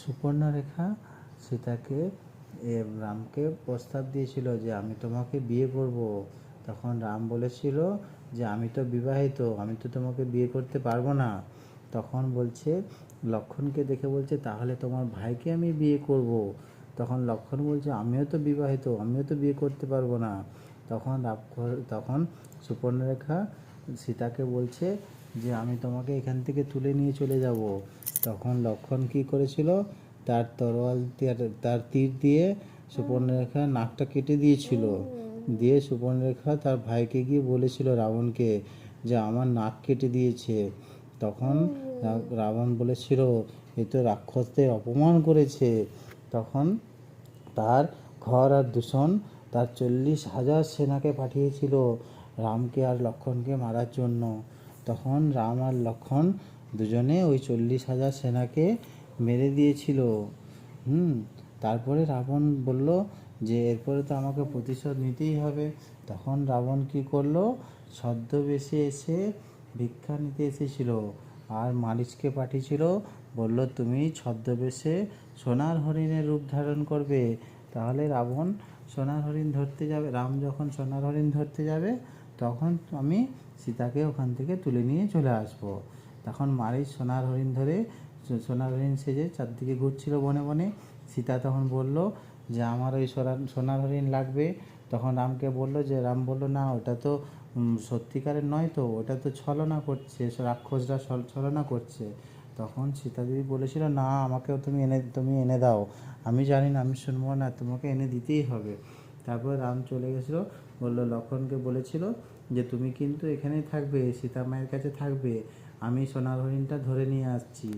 সুপর্ণরেখা সীতাকে রামকে প্রস্তাব দিয়েছিল যে আমি তোমাকে বিয়ে করব। তখন রাম বলেছিল যে আমি তো বিবাহিত, আমি তো তোমাকে বিয়ে করতে পারবো না। তখন বলছে, লক্ষ্মণকে দেখে বলছে তাহলে তোমার ভাইকে আমি বিয়ে করব। তখন লক্ষ্মণ বলছে আমিও তো বিবাহিত, আমিও তো বিয়ে করতে পারবো না। তখন সুপর্ণরেখা সীতাকে বলছে যে আমি তোমাকে এখান থেকে তুলে নিয়ে চলে যাব। তখন লক্ষ্মণ কী করেছিল, তার তরোয়াল তার তীর দিয়ে সুপর্ণরেখার নাকটা কেটে দিয়েছিল। দিয়ে সুপর্ণরেখা তার ভাইকে গিয়ে বলেছিল রাবণকে যে আমার নাক কেটে দিয়েছে। তখন রাবণ বলেছিল এ তো রাক্ষসদের অপমান করেছে। তখন তার ঘর আর দূষণ তার 40,000 সেনাকে পাঠিয়েছিল রামকে আর লক্ষ্মণকে মারার জন্য। তখন রাম আর লক্ষ্মণ দুজনে ওই 40,000 সেনাকে মেরে দিয়েছিল। তারপরে রাবণ বলল যে এরপরে তো আমাকে প্রতিশোধ নিতেই হবে। তখন রাবণ কী করলো, ছদ্মবেশে এসে ভিক্ষা নিতে এসেছিল আর মারিচকে পাঠিয়েছিল, বলল তুমি ছদ্মবেশে সোনার হরিণের রূপ ধারণ করবে, তাহলে রাবণ সোনার হরিণ ধরতে যাবে। রাম যখন সোনার হরিণ ধরতে যাবে তখন আমি সীতাকে ওখান থেকে তুলে নিয়ে চলে আসব। তখন মারিচ সোনার হরিণ ধরে সোনার হরিণ সেজে চারদিকে ঘুরছিল বনে বনে। সীতা তখন বলল যে আমার ওই সোনার হরিণ লাগবে। তখন রামকে বলল যে রাম বলল না ওটা তো সত্যিকারের নয়, তো ওটা তো ছলনা করছে, রাক্ষসরা ছলনা করছে। তখন সীতা দেবী বলেছিল না আমাকেও তুমি এনে দাও, আমি জানি না, আমি শুনবো না, তোমাকে এনে দিতেই হবে। তারপর রাম চলে গেছিলো, বললো লক্ষ্মণকে বলেছিল যে তুমি কিন্তু এখানেই থাকবে, সীতা মায়ের কাছে থাকবে, আমি সোনার হরিণটা ধরে নিয়ে আসছি।